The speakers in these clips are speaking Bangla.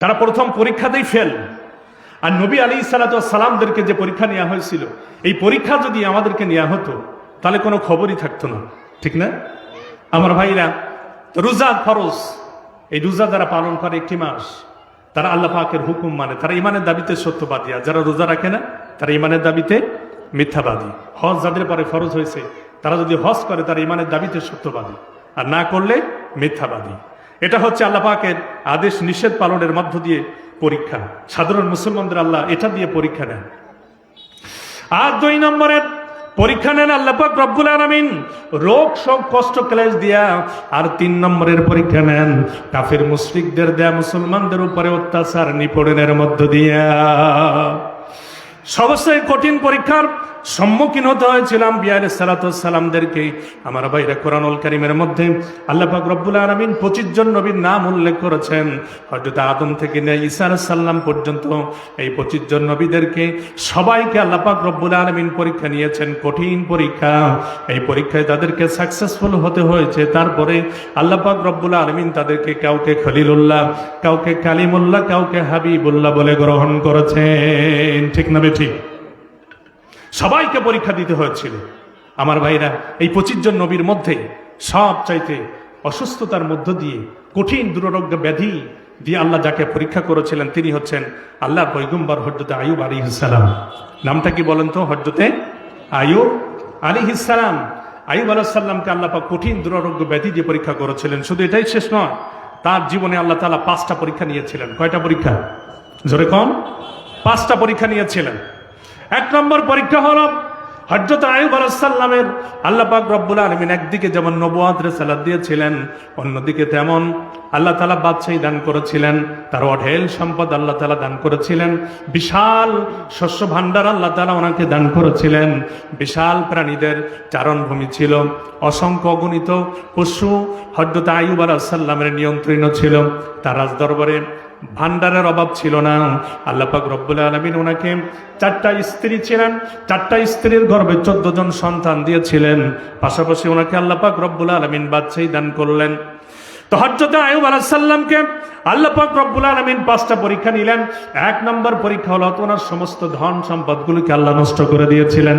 তারা প্রথম পরীক্ষাতেই ফেল। আর নবী আলাইহিস সালামদেরকে যে পরীক্ষা নেওয়া হয়েছিল, এই পরীক্ষা যদি আমাদেরকে নেওয়া হতো তাহলে কোনো খবরই থাকতো না, ঠিক না? আমার ভাইরা, রোজা ফরজ, এই রোজা যারা পালন করে একটি মাস, তারা আল্লাহ পাকের হুকুম মানে, তারা ইমানের দাবিতে সত্যবাদী। আর যারা রোজা রাখে না, তারা ইমানের দাবিতে মিথ্যাবাদী। হজ যাদের পরে ফরজ হয়েছে, তারা যদি হজ করে তারা ইমানের দাবিতে সত্যবাদী, আর না করলে মিথ্যাবাদী। এটা হচ্ছে আল্লাহ পাকের আদেশ নিষেধ পালনের মধ্য দিয়ে পরীক্ষা। সাধারণ মুসলমানদের আল্লাহ এটা দিয়ে পরীক্ষা নেন। আর 2 নম্বরের পরীক্ষা নেন আল্লাহ পাক রব্বুল আলামিন রোগ শোক কষ্ট ক্লেশ দিয়া। আর 3 নম্বরের পরীক্ষা নেন কাফির মুশরিকদের দেয়া মুসলমানদের উপরে অত্যাচার নিপীড়নের মধ্য দিয়া। সবচেয়ে কঠিন পরীক্ষার সম্মুখীন হতে হয়েছিল আম্বিয়া আলাইহিস সালামদেরকে। আমার ভাইরা, কোরআনুল কারীমের মধ্যে আল্লাহ পাক রব্বুল আলামিন 25 জন নবীর নাম উল্লেখ করেছেন। হযরত আদম থেকে নিয়ে ঈসা আলাইহিস সালাম পর্যন্ত এই 25 জন নবীদেরকে সবাইকে আল্লাহ পাক রব্বুল আলামিন পরীক্ষা নিয়েছেন, কঠিন পরীক্ষা। এই পরীক্ষায় তাদেরকে সাকসেসফুল হতে হয়েছে। তারপরে আল্লাহ পাক রব্বুল আলামিন তাদেরকে কাউকে খলিলুল্লাহ, কাউকে কালিমুল্লাহ, কাউকে হাবিবুল্লাহ বলে গ্রহণ করেছেন, ঠিক না বেঠিক? সবাইকে পরীক্ষা দিতে হয়েছিল। আমার ভাইরা, এই 25 জন নবীর মধ্যে সব চাইতে অসুস্থতার মধ্য দিয়ে, কঠিন দুরারোগ্য ব্যাধি দিয়ে আল্লাহ যাকে পরীক্ষা করেছিলেন তিনি হচ্ছেন আল্লাহর পয়গম্বর হযরত আইয়ুব আলাইহিস সালাম। নামটা কি বলেন তো? হযরত আইয়ুব আলাইহিস সালাম। আইয়ুব আলাইহিস সালামকে আল্লাহ পাক কঠিন দুরারোগ্য ব্যাধি দিয়ে পরীক্ষা করেছিলেন। শুধু এটাই শেষ নয়, তার জীবনে আল্লাহ তাআলা 5টা পরীক্ষা নিয়েছিলেন। কয়টা পরীক্ষা? জোরে কোন? 5টা পরীক্ষা নিয়েছিলেন। 1 নম্বর পরীক্ষা হলো হযরত আইয়ুব আলাইহিস সালামের আল্লাহ পাক রব্বুল আলামিন একদিকে যেমন নবুয়ত রিসালাত দিয়েছিলেন, অন্যদিকে তেমন আল্লাহ তাআলা বাদশাহী দান করেছিলেন, তার অঢেল সম্পদ আল্লাহ তাআলা দান করেছিলেন, বিশাল শস্য ভাণ্ডার আল্লাহ তাআলা ওনাকে দান করেছিলেন, বিশাল প্রাণীদের চারণভূমি ছিল, অসংখ্য অগণিত পশু হযরত আইয়ুব আলাইহিস সালামের নিয়ন্ত্রণ ছিল, তার রাজদরবারে ভান্ডারের অভাব ছিল না। আল্লাহ পাক রব্বুল আলামিন ওনাকে 4টা স্ত্রী ছিলেন, 4টা স্ত্রীর গর্ভে 14 জন সন্তান দিয়েছিলেন। পাশাপাশি ওনাকে আল্লাহ পাক রব্বুল আলামিন বাদশাহী দান করলেন। তো হযরত আইয়ুব আলাইহিস সালামকে আল্লাহ পাক রব্বুল আলামিন 5টা পরীক্ষা নিলেন। 1 নম্বর পরীক্ষা হলো ওনার সমস্ত ধন সম্পদগুলোকে আল্লাহ নষ্ট করে দিয়েছিলেন।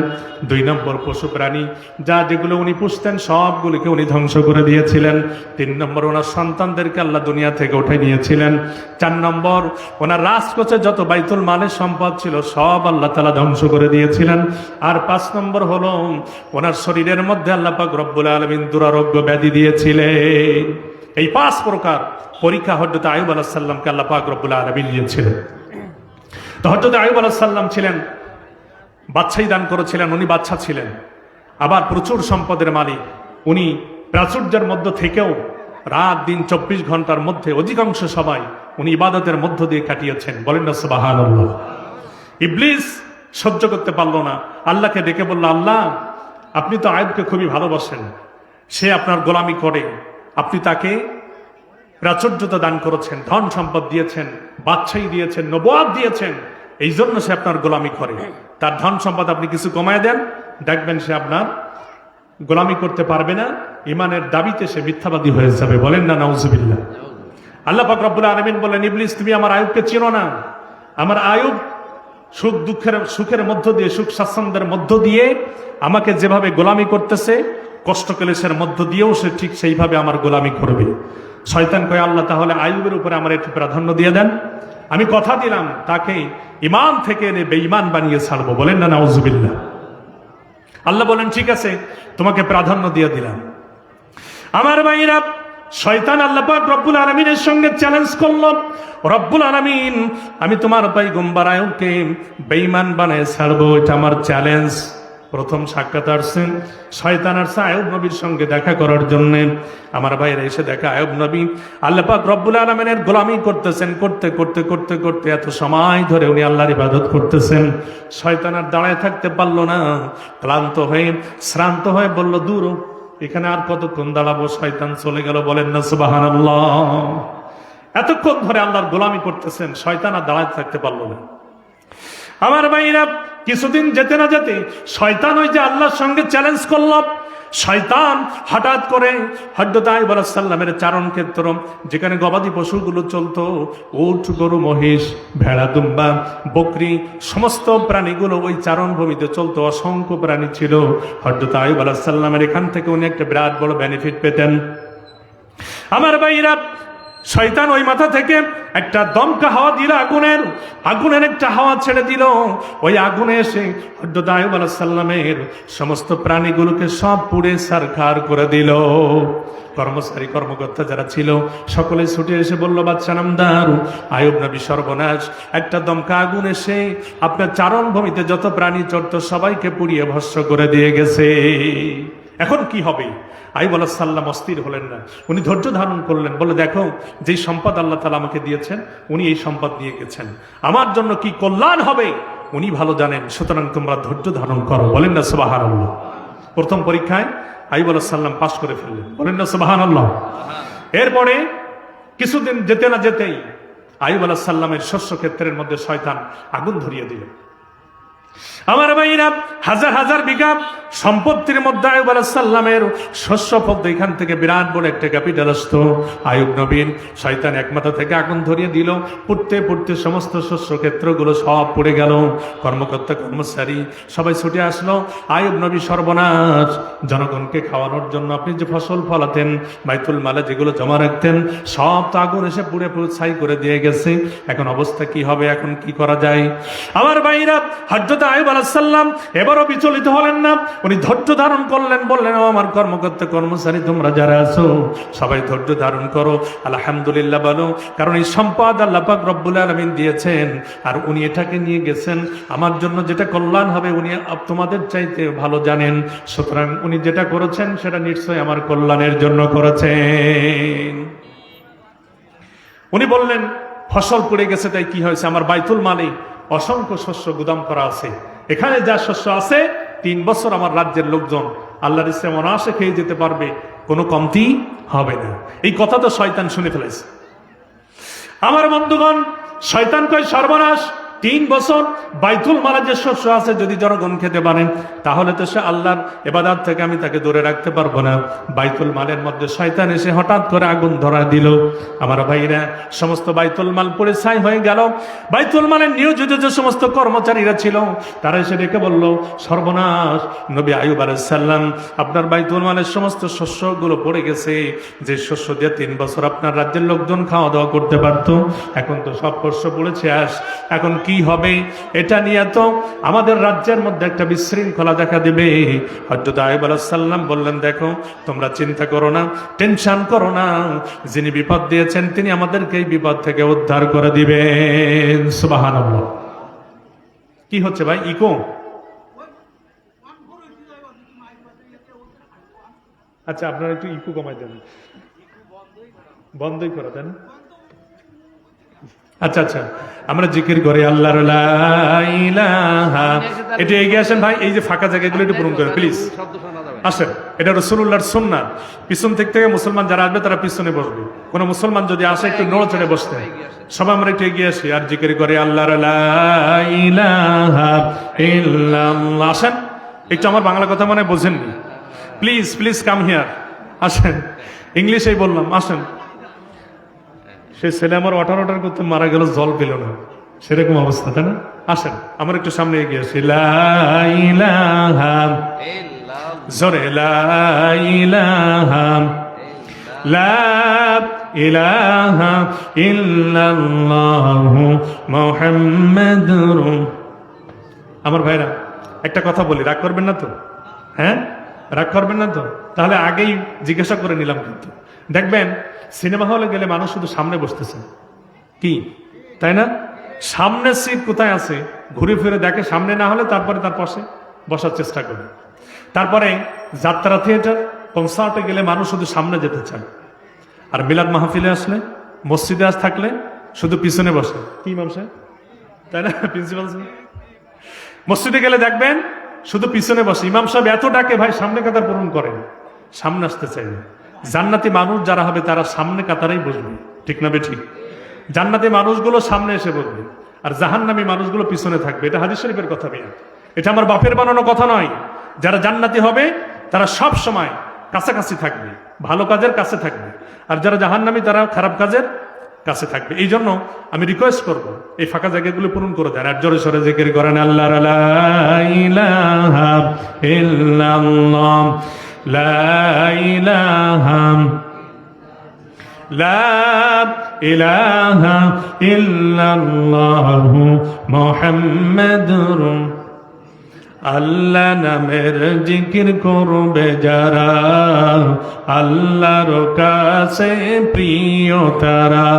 2 নম্বর পশু প্রাণী যা যেগুলো উনি পুষতেন সবগুলোকে উনি ধ্বংস করে দিয়েছিলেন। 3 নম্বর ওনার সন্তানদেরকে আল্লাহ দুনিয়া থেকে উঠে নিয়েছিলেন। 4 নম্বর ওনার রাজকোষে যত বাইতুল মালের সম্পদ ছিল সব আল্লাহ তাআলা ধ্বংস করে দিয়েছিলেন। আর 5 নম্বর হলো ওনার শরীরের মধ্যে আল্লাহ পাক রব্বুল আলামিন দুরারোগ্য ব্যাধি দিয়েছিলেন। এই 5 প্রকার পরীক্ষা হযরত আইয়ুব আলাইহিস সালামকে আল্লাহ পাক রব্বুল আলামিন দিয়েছিলেন। তো হযরত আইয়ুব আলাইহিস সালাম ছিলেন বাদশাহী দান করেছিলেন, উনি বাদশা ছিলেন, আবার প্রচুর সম্পদের মালিক। উনি প্রাচুর্যের মধ্য থেকেও রাত দিন 24 ঘন্টার মধ্যে অধিকাংশ সময় উনি ইবাদতের মধ্য দিয়ে কাটিয়েছেন। বলেন না সুবহানাল্লাহ। ইবলিস সহ্য করতে পারলো না, আল্লাহকে ডেকে বলল, আল্লাহ আপনি তো আইয়ুবকে খুবই ভালোবাসেন, সে আপনার গোলামি করে, আপনি তাকে প্রাচুর্যতা দান করেছেন, ধন সম্পদ দিয়েছেন, বাদশাহী দিয়েছেন, নবুয়ত দিয়েছেন, এই জন্য সে আপনার গোলামি করে। তার ধন সম্পদ আপনি কিছু কমায় দেন, দেখবেন সে আপনার গোলামি করতে পারবে না, ইমানের দাবিতে সে মিথ্যাবাদী হয়ে যাবে। বলেন না নাউজুবিল্লাহ। আল্লাহ পাক রব্বুল আলামিন বললেন, ইবলিস তুমি আমার আইয়ুবকে চিনো না। আমার আইয়ুব সুখ দুঃখের সুখের মধ্য দিয়ে, সুখ স্বাচ্ছন্দ্যের মধ্য দিয়ে আমাকে যেভাবে গোলামি করতেছে, কষ্ট ক্লেশের মধ্য দিয়েও সে ঠিক সেইভাবে আমার গোলামি করবে। শয়তান কয়, আল্লাহ তাহলে আইয়ুবের উপরে আমার একটু প্রাধান্য দিয়ে দেন, আমি কথা দিলাম তাকে ইমান থেকে এনে বেঈমান বানিয়ে ছাড়বো। বলেন না নাউজুবিল্লাহ। আল্লাহ বলেন, ঠিক আছে তোমাকে প্রাধান্য দিয়ে দিলাম। আমার ভাইরা, শয়তান আল্লাহ পাক রব্বুল আলামিনের সঙ্গে চ্যালেঞ্জ করল, রব্বুল আলামিন আমি তোমার পয়গম্বর আইয়ুবকে বেঈমান বানিয়ে ছাড়বো, এটা আমার চ্যালেঞ্জ। প্রথম সাক্ষাৎ আসছেন শয়তান আসছে আইয়ুব নবীর সঙ্গে দেখা করার জন্য। আমার ভাইরা এসে দেখা আইয়ুব নবী আল্লাহ পাক রব্বুল আলামিনের গোলামি করতেছেন, করতে করতে করতে করতে এত সময় ধরে উনি আল্লাহর ইবাদত করতেছেন। শয়তান আর দাঁড়ায় থাকতে পারলো না, ক্লান্ত হয়ে শ্রান্ত হয়ে বলল, দূর এখানে আর কতক্ষণ দাঁড়াবো। শয়তান চলে গেল। বলেন না সুবহানাল্লাহ। এতক্ষণ ধরে আল্লাহর গোলামি করতেছেন, শয়তান আর দাঁড়ায় থাকতে পারলো না। আমার ভাইরা, কিছুদিন যেতে না যেতে শয়তান ওই যে আল্লাহর সঙ্গে চ্যালেঞ্জ করল, শয়তান হঠাৎ করে হযরত আইয়ুব আলাইহিস সালামের চারণ ক্ষেত্র, যেখানে গবাদি পশুগুলো চলতো, উট, গরু, মহিষ, ভেড়া, দুম্বা, বকরি, সমস্ত প্রাণীগুলো ওই চারণ ভূমিতে চলতো। অসংখ্য প্রাণী ছিল। হযরত আইয়ুব আলাইহিস সালামের এখান থেকে উনি একটা বিরাট বড় বেনিফিট পেতেন। আমার ভাইরা, শয়তান ওই মাথা থেকে একটা দমকা হাওয়া দিল, আগুনের একটা হাওয়া ছেড়ে দিল। ওই আগুনে এসে হযরত আইয়ুব আলাইহিস সালামের সমস্ত প্রাণীগুলোকে সব পুড়ে ছারখার করে দিল। কর্মচারী কর্মকর্তা যারা ছিল সকলে ছুটে এসে বলল, বাদশা নামদার, আইয়ুব নবী সর্বনাশ, একটা দমকা আগুন এসে আপনার চারণ ভূমিতে যত প্রাণী চড়ত সবাইকে পুড়িয়ে ভস্ম করে দিয়ে গেছে। এখন কি হবে? আইয়ুব আলাইহিস সালাম অস্থির হলেন না, উনি ধৈর্য ধারণ করলেন। বলে, দেখো, যেই সম্পদ আল্লাহ তাআলা আমাকে দিয়েছেন, উনি এই সম্পদ দিয়ে গেছেন, আমার জন্য কি কল্যাণ হবে উনি ভালো জানেন, সুতরাং তোমরা ধৈর্য ধারণ করো। বলেন না সুবহানাল্লাহ। প্রথম পরীক্ষায় আইয়ুব আলাইহিস সালাম পাশ করে ফেললেন। বলেন না সুবহানাল্লাহ। এরপরে কিছুদিন যেতে না যেতেই আইয়ুব আলাইহিস সালামের শস্য ক্ষেত্রের মধ্যে শয়তান আগুন ধরিয়ে দিল। আমার ভাইরা, হাজার হাজার বিঘা সম্পত্তির মধ্যে আইয়ুব আলাইহিস সালামের শস্য পদ্ম, এখান থেকে বিরাট বড় একটা ক্যাপিটাল আসতো। আইয়ুব নবীন শয়তান এক মাথা থেকে আগুন ধরিয়ে দিল। পুড়তে পুড়তে সমস্ত শস্য ক্ষেত্রগুলো সব পুড়ে গেল। কর্মকর্তা কর্মচারী সবাই ছুটে আসলো। আইয়ুব নবী সর্বনাশ, জনগণকে খাওয়ানোর জন্য আপনি যে ফসল ফলাতেন, বাইতুল মালে যেগুলো জমা রাখতেন, সব তো আগুন এসে পুড়ে পুড়ে ছাই করে দিয়ে গেছে। এখন অবস্থা কি হবে? এখন কি করা যায়? আমার ভাইরা, হযরত আইয়ুব আলাইহিস সালাম এবারও বিচলিত হলেন না, উনি ধৈর্য ধারণ করলেন। বললেন, ও আমার কর্মকর্তা কর্মচারী তোমরা যারা আছো সবাই ধৈর্য ধারণ করো, আলহামদুলিল্লাহ বলো, কারণ এই সম্পদ আল্লাহ পাক রব্বুল আলামিন দিয়েছেন, আর উনি এটাকে নিয়ে গেছেন আমার জন্য যেটা কল্যাণ হবে উনি তোমাদের চাইতে ভালো জানেন, সুতরাং উনি যেটা করেছেন সেটা নিশ্চয়ই আমার কল্যাণের জন্য করেছেন। উনি বললেন, ফসল পড়ে গেছে তাই কি হয়েছে? আমার বাইতুল মালে অসংখ্য শস্য গুদাম করা আছে, এখানে যা শস্য আছে 3 বছর আমার রাজ্যের লোকজন আল্লাহর ইচ্ছায় অনায়াসে খেয়ে যেতে পারবে, কোনো কমতি হবে না। এই কথা তো শয়তান শুনে ফেলেছে। আমার বন্ধুগণ, শয়তান কয়, সর্বনাশ, 3 বছর বাইতুল মালে যে শস্য আছে যদি জনগণ খেতে পারেন তাহলে তো সে আল্লাহর ইবাদত থেকে আমি তাকে দূরে রাখতে পারবো না। বাইতুল মালের মধ্যে শয়তান এসে হঠাৎ করে আগুন ধরা দিল। আমার ভাইরা, সমস্ত বাইতুল মাল পুড়ে ছাই হয়ে গেল। বাইতুল মালের নিয়োজিত যে সমস্ত কর্মচারীরা ছিল তারা এসে ডেকে বলল, সর্বনাশ, নবী আইয়ুব আলাইহিস সালাম, আপনার বাইতুল মালের সমস্ত শস্যগুলো পড়ে গেছে, যে শস্য দিয়ে 3 বছর আপনার রাজ্যের লোকজন খাওয়া দাওয়া করতে পারতো, এখন তো সব শস্য পড়েছে। এখন কি হবে? এটা নিয়ে তো আমাদের রাজ্যের মধ্যে একটা বিশৃঙ্খলা দেখা দেবে। হযরত আইয়ুব আলাইহিস সালাম বললেন, দেখো, তোমরা চিন্তা করো না, টেনশন করো না, যিনি বিপদ দিয়েছেন তিনি আমাদেরকে এই বিপদ থেকে উদ্ধার করে দিবেন। সুবহানাল্লাহ। কি হচ্ছে ভাই? ইকো? আচ্ছা, আপনারা একটু ইকো কমাই দেন, বন্ধই করে দেন। আচ্ছা আচ্ছা, আমরা জিকির করি আল্লাহর লা ইলাহা। এটা এগিয়ে আসেন ভাই, এই যে ফাঁকা জায়গাগুলো একটু পূরণ করেন প্লিজ। আসেন, এটা রাসূলুল্লাহর সুন্নাত। পিছন থেকে মুসলমান যারা আসবে তারা পিছনে বসবে। কোন মুসলমান যদি আসে একটু নড়ে চড়ে বসতে। সবাই আমরা একটু এগিয়ে আসি আর জিকির করি আল্লাহর লা ইলাহা ইল্লাল্লাহ। আসেন, একটু আমার বাংলা কথা মনে বোঝেননি, প্লিজ প্লিজ কাম হিয়ার। আসেন, ইংলিশেই বললাম, আসেন। সে ছেলে আমার অর্ডার করতে মারা গেল, জল পেল না, সেরকম অবস্থা, তাই না? আসেন, আমার একটু সামনে এগিয়ে আসি। লা ইলাহা, জোরে লা ইলাহা, লা ইলাহা ইল্লাল্লাহু মুহাম্মাদুর। আমার ভাইরা, একটা কথা বলি, রাগ করবেন না তো? হ্যাঁ, রাগ করবেন না তো? তাহলে আগেই জিজ্ঞাসা করে নিলাম। কিন্তু দেখবেন, সিনেমা হলে গেলে মানুষ শুধু সামনে বসতেছে, কি তাই না? সামনে সিট কোথায় আছে ঘুরে ফিরে দেখে, সামনে না হলে তারপরে তার পাশে বসার চেষ্টা করে। তারপরে যাত্রা থিয়েটার, কনসার্টে গেলে মানুষ শুধু সামনে যেতে চায়, আর মিলাদ মাহফিলে আসলে, মসজিদে আজ থাকলে শুধু পিছনে বসে। কি ইমাম সাহেব, তাই না? প্রিন্সিপাল সাহেব, মসজিদে গেলে দেখবেন শুধু পিছনে বসে। ইমাম সাহেব এত ডাকে, ভাই সামনে কাতার পূরণ করেন, সামনে আসতে চাই না। জান্নাতি মানুষ যারা হবে তারা সামনে কাতারেই বসবে, ঠিক না বে ঠিক? জান্নাতি মানুষগুলো সামনে এসে বসবে, আর জাহান্নামী মানুষগুলো পিছনে থাকবে। এটা হাদিস শরীফের কথা, এটা আমার বাপের বানানো কথা নয়। যারা জান্নাতি হবে তারা সব সময় কাছাকাছি থাকবে, ভালো কাজের কাছে থাকবে, আর যারা জাহান্নামী তারা খারাপ কাজের কাছে থাকবে। এই জন্য আমি রিকোয়েস্ট করব এই ফাঁকা জায়গাগুলো পূরণ করে দেন, আর জোরে সরে জিকির করেন আল্লাহ লা ইলাহা ইল্লাল্লাহ লা ইলাহা লা ইলাহা ইল্লাল্লাহ মুহাম্মাদুর আল্লাহ নামের জিকির করবে যারা, আল্লাহর কাছে প্রিয় তারা,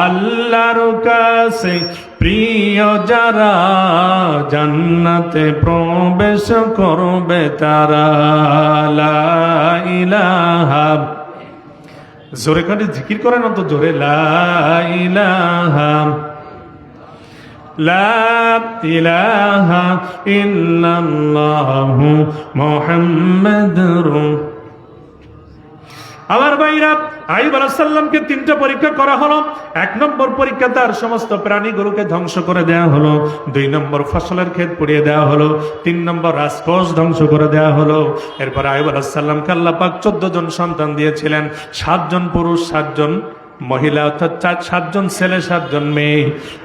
আল্লাহর কাছে প্রিয় যারা, জান্নাতে প্রবেশ করবে তারা। লা ইলাহা, জোরে করে জিকির করেন অত জোরে, লা ইলাহা লা ইলাহা ইল্লাল্লাহু মুহাম্মাদুর। আমার ভাইরা, আইয়ুব আলাইহিস সালামকে 3টা পরীক্ষা করা হলো। 1 নম্বর পরীক্ষা, তার সমস্ত প্রাণীগুলোকে ধ্বংস করে দেওয়া হলো। 2 নম্বর ফসলের ক্ষেত পুড়িয়ে দেওয়া হলো। 3 নম্বর রাজকোষ ধ্বংস করে দেওয়া হলো। এরপর আইয়ুব আলাইহিস সালামকে আল্লাহ পাক 14 জন সন্তান দিয়েছিলেন, 7 জন পুরুষ 7 জন মহিলা, অর্থাৎ 7 জন ছেলে 7 জন মেয়ে।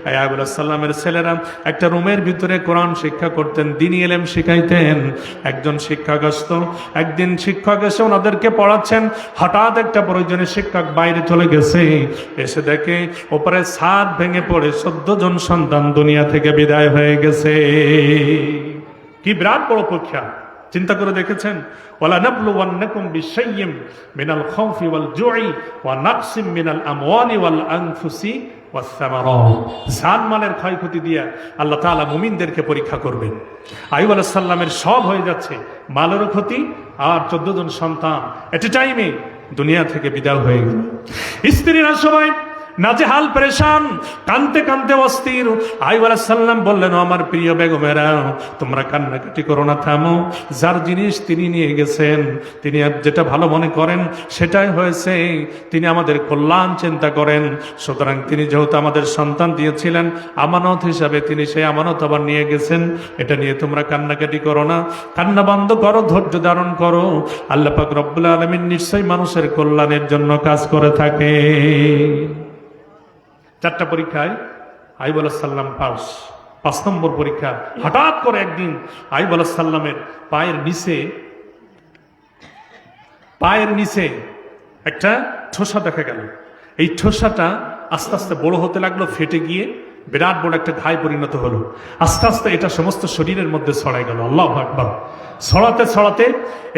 আইয়ুব আলাইহিস সালামের ছেলেরা একটা রুমের ভিতরে কোরআন শিক্ষা করতেন, দ্বীনি ইলম শিখাইতেন। একজন শিক্ষক আসতো, একদিন শিক্ষক এসে ওনাদেরকে পড়াচ্ছেন, হঠাৎ একটা প্রয়োজনে শিক্ষক বাইরে চলে গেছে, এসে দেখে ওপরে ছাদ ভেঙে পড়ে 14 জন সন্তান দুনিয়া থেকে বিদায় হয়ে গেছে। কি বিরাট বড় পরীক্ষা, চিন্তা করে দেখেছেন? ওয়ালা নাবলুওয়ান্নাকুম বিশাইয়্যিম মিনাল খাউফি ওয়াল জুই ওয়া নাকসিম মিনাল আমওয়ালি ওয়াল আনফুসি ওয়াস সামারাত। জানমালের ক্ষয়ক্ষতি দিয়ে আল্লাহ তাআলা মুমিনদেরকে পরীক্ষা করবেন। আইয়ুব আলাইহিস সালামের সব হয়ে যাচ্ছে, মালেরও ক্ষতি আর 14 জন সন্তান এট এ টাইমে দুনিয়া থেকে বিদায় হয়ে গেল। স্ত্রীরা সবাই নাজেহাল পেরেশান, কানতে কানতে অস্থির। আইয়ুব আলাইহিস সালাম বললেন, আমার প্রিয় বেগমেরা, তোমরা কান্নাকাটি করো না, থামো। যার জিনিস তিনি নিয়ে গেছেন, তিনি যেটা ভালো মনে করেন সেটাই হয়েছে, তিনি আমাদের কল্যাণ চিন্তা করেন। সুতরাং তিনি যেহেতু আমাদের সন্তান দিয়েছিলেন আমানত হিসাবে, তিনি সেই আমানত আবার নিয়ে গেছেন, এটা নিয়ে তোমরা কান্নাকাটি করো না, কান্না বন্ধ করো, ধৈর্য ধারণ করো। আল্লাহ পাক রব্বুল আলামিন নিশ্চয়ই মানুষের কল্যাণের জন্য কাজ করে থাকে। 4টা পরীক্ষায় আইয়ুব আলাইহিস সালাম পাস। 5 নম্বর পরীক্ষা, হঠাৎ করে একদিন আইয়ুব আলাইহিস সালামের পায়ের নিচে একটা ঠোসা দেখা গেল। এই ঠোসাটা আস্তে আস্তে বড় হতে লাগলো, ফেটে গিয়ে বিরাট বড় একটা ঘায়ে পরিণত হলো। আস্তে আস্তে এটা সমস্ত শরীরের মধ্যে ছড়াই গেল। আল্লাহু আকবার। ছড়াতে ছড়াতে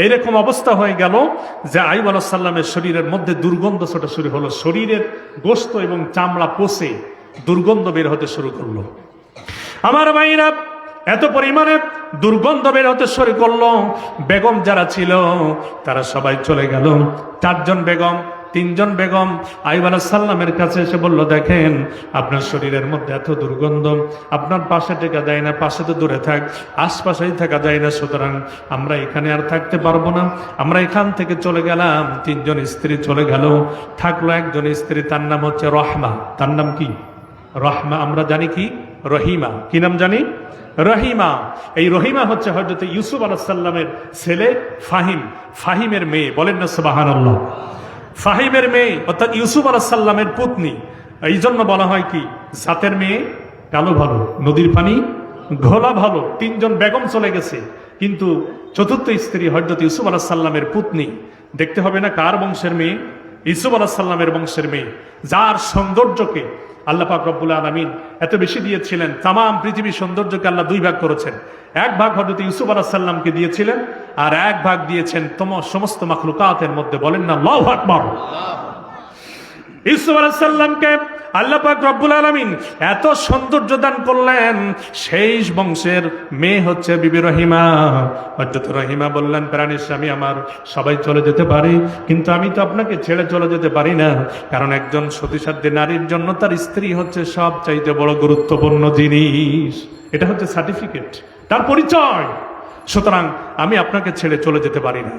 এইরকম অবস্থা হয়ে গেল যে আইয়ুব আলাইহিস সালামের শরীরের মধ্যে দুর্গন্ধ ছোটা শুরু হলো। শরীরের গোশত এবং চামড়া পচে দুর্গন্ধ বের হতে শুরু করলো। আমার ভাইরা, এত পরিমাণে দুর্গন্ধ বের হতে শুরু করলো, বেগম যারা ছিল তারা সবাই চলে গেল। 4 জন বেগম, 3 জন বেগম আইয়ুব আলাইহিস সালামের কাছে এসে বলল, দেখেন আপনার শরীরের মধ্যে এত দুর্গন্ধ, আপনার পাশে টেকা যায় না, পাশে তো দূরে থাক, আশপাশেই থাকা যায় না, সুতরাং আমরা এখানে আর থাকতে পারবো না, আমরা এখান থেকে চলে গেলাম। 3 জন স্ত্রী চলে গেল, থাকলো একজন স্ত্রী, তার নাম হচ্ছে রহমা। তার নাম কি? রহমা। আমরা জানি কি রহিমা, কি নাম জানি? রহিমা। এই রহিমা হচ্ছে হযরত ইউসুফ আলাইহিস সালামের ছেলে ফাহিম, ফাহিমের মেয়ে। বলেন না সুবহানাল্লাহ। ফাহিমের মেয়ে অর্থাৎ ইউসুফ আলাইহিস সালামের পত্নী। এই জন্য বলা হয় কি, জাতের মেয়ে কালো ভালো, নদীর পানি ঘোলা ভালো। 3 জন বেগম চলে গেছে, কিন্তু 4র্থ স্ত্রী হযরত ইউসুফ আলাইহিস সালামের পত্নী। দেখতে হবে না কার বংশের মেয়ে? ইউসুফ আলাইহিস সালামের বংশের মেয়ে, যার সৌন্দর্যকে আল্লাহ পাক রব্বুল আলামিন এত বেশি দিয়েছিলেন। তাম পৃথিবীর সৌন্দর্যকে আল্লাহ 2 ভাগ করেছেন। 1 ভাগ হযরত ইউসুফ আলাইহিস সালামকে দিয়েছিলেন, আর 1 ভাগ দিয়েছেন সমস্ত মাখলুকাতের মধ্যে। বলেন না আল্লাহু আকবার। ইউসুফ আলাইহিস সালামকে আল্লাহ পাক রব্বুল আলামিন এত সৌন্দর্য দান করলেন, সেই বংশের মেয়ে হচ্ছে বিবি রহিমা। হযরত রহিমা বললেন, প্রাণের স্বামী আমার, সবাই চলে যেতে পারে, কিন্তু আমি তো আপনাকে ছেড়ে চলে যেতে পারি না, কারণ একজন সতীসাধ্যী নারীর জন্য তার স্ত্রী হচ্ছে সবচাইতে বড় গুরুত্বপূর্ণ জিনিস। এটা হচ্ছে সার্টিফিকেট, তার পরিচয়। সুতরাং আমি আপনাকে ছেড়ে চলে যেতে পারি না,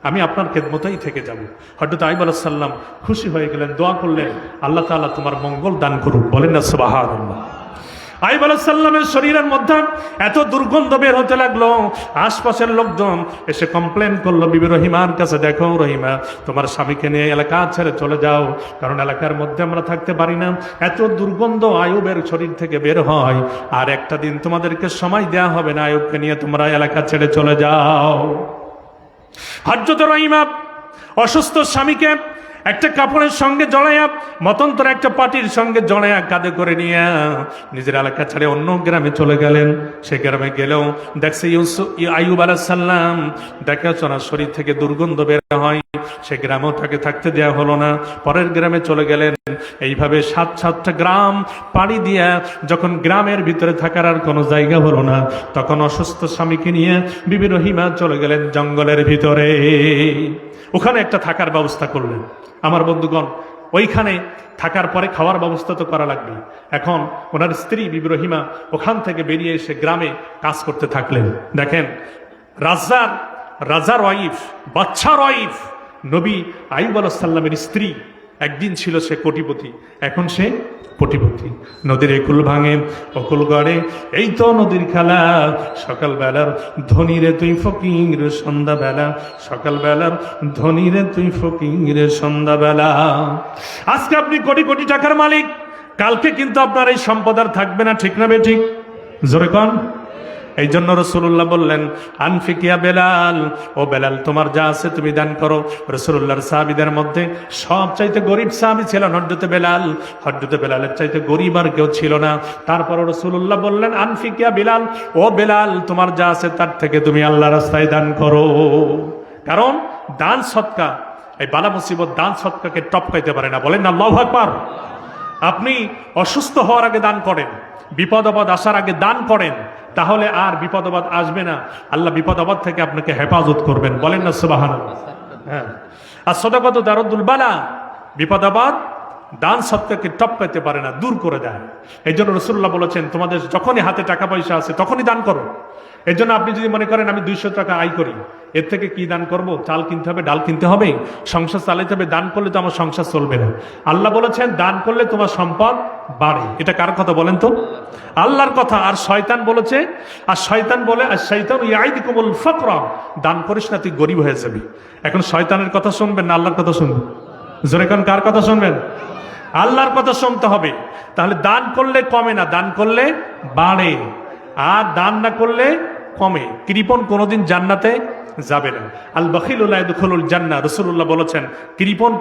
আমি আপনার খেদমতেই থেকে যাব। হযরত আইয়ুব আলাইহিস সালাম খুশি হয়ে গেলেন, দোয়া করলেন, আল্লাহ তাআলা তোমার মঙ্গল দান করুক। বলেন না সুবহানাল্লাহ। আইয়ুব আলাইহিস সালামের শরীরের মধ্যে এত দুর্গন্ধ বের হতে লাগলো, আশপাশের লোকজন এসে কমপ্লেন করলো বিবি রহিমার কাছে, দেখো রহিমা, তোমার স্বামীকে নিয়ে এলাকা ছেড়ে চলে যাও, কারণ এলাকার মধ্যে আমরা থাকতে পারি না, এত দুর্গন্ধ আইয়ুবের শরীর থেকে বের হয়, আর একটা দিন তোমাদেরকে সময় দেয়া হবে না, আইয়ুবকে নিয়ে তোমরা এলাকা ছেড়ে চলে যাও। হযরত রহিমা অসুস্থ স্বামীকে একটা কাপড়ের সঙ্গে জড়াইয়া, মতন্তর একটা পাটির সঙ্গে জড়াইয়া কাঁধে করে নিয়ে নিজের এলাকা ছেড়ে অন্য গ্রামে চলে গেলেন। সে গ্রামে গেলেও দেখছে আইয়ুব আলাইহিস সালাম দেখাশোনা শরীর থেকে দুর্গন্ধ বের হয়, সে গ্রামেও তাকে থাকতে দেয়া হলো না, পরের গ্রামে চলে গেলেন। এইভাবে 7-7টা গ্রাম পাড়ি দিয়া যখন গ্রামের ভিতরে থাকার আর কোনো জায়গা হলো না, তখন অসুস্থ স্বামীকে নিয়ে বিবি রহিমা চলে গেলেন জঙ্গলের ভিতরে। ওখানে একটা থাকার ব্যবস্থা করলেন। আমার বন্ধুগণ, ওইখানে থাকার পরে খাওয়ার ব্যবস্থা তো করা লাগবে। এখন ওনার স্ত্রী বিবি রহিমা ওখান থেকে বেরিয়ে এসে গ্রামে কাজ করতে থাকলেন। দেখেন, রাজার ওয়াইফ, বাচ্চার ওয়াইফ, নবী আইয়ুব আলাইহিস সালামের স্ত্রী, একদিন ছিল সে কোটিপতি, এখন সে কোটিপতি। নদীর একুল ভাঙে অকুল গড়ে, এই তো নদীর খেলা। সকালবেলার ধনীরে তুই ফকির সন্ধ্যাবেলা, সকালবেলার ধনীরে তুই ফকির সন্ধ্যাবেলা। আজকে আপনি কোটি কোটি টাকার মালিক, কালকে কিন্তু আপনার এই সম্পদ আর থাকবে না, ঠিক না বেঠিক? জোরে কন। এই জন্য রাসূলুল্লাহ বললেন, আনফিকিয়া বেলাল, ও বেলাল তোমার যা আছে তুমি দান করো। রাসূলুল্লাহর সাহাবীদের মধ্যে সবচাইতে গরিব সাহাবী ছিলেন হযরত বেলাল। হযরত বেলালের চাইতে গরিব আর কেউ ছিল না। তারপর রাসূলুল্লাহ বললেন, আনফিকিয়া বেলাল, ও বেলাল তোমার যা আছে তার থেকে তুমি আল্লাহর রাস্তায় দান করো। কারণ দান সদকা, এই বালা মুসিবত দান সদকাকে টপকাইতে পারে না। বলেন আল্লাহু আকবার। আপনি অসুস্থ হওয়ার আগে দান করেন, বিপদ আপদ আসার আগে দান করেন, তাহলে আর বিপদ আপদ আসবে না। আল্লাহ বিপদ আপদ থেকে আপনাকে হেফাজত করবেন। বলেন না সুবহানাল্লাহ। হ্যাঁ, আর সদাকাত দারুল বালা, বিপদ আপদ দান সদকাকে টপকাইতে পারে না, দূর করে দেয়। এই জন্য রাসূলুল্লাহ বলেছেন, তোমাদের যখনই হাতে টাকা পয়সা আছে তখনই দান করো। এর জন্য আপনি যদি মনে করেন আমি 200 টাকা আয় করি, এর থেকে কি দান করব? চাল কিনতে হবে, ডাল কিনতে হবে, সংসার চালাইতে হবে, দান করলে তো আমার সংসার চলবে না। আল্লাহ বলেছেন দান করলে তোমার সম্পদ বাড়ে। এটা কার কথা বলেন তো? আল্লাহর কথা। আর শয়তান বলেছে, আর শয়তান বলে, আর শয়তান ইয়াইদুকুমুল ফাকরা, দান করিস না তুই গরিব হয়ে যাবি। এখন শয়তানের কথা শুনবেন না আল্লাহর কথা শুনবেন? জোরে কোন, কার কথা শুনবেন? আল্লাহর কথা শুনতে হবে। তাহলে দান করলে কমে না, দান করলে বাড়ে। আর দান না করলে কমে। কৃপণ কোনোদিন জান্নাতে যাবে না। আল বাখিলু লা ইয়াদখুলুল জান্নাহ, রাসূলুল্লাহ বলেছেন কৃপণ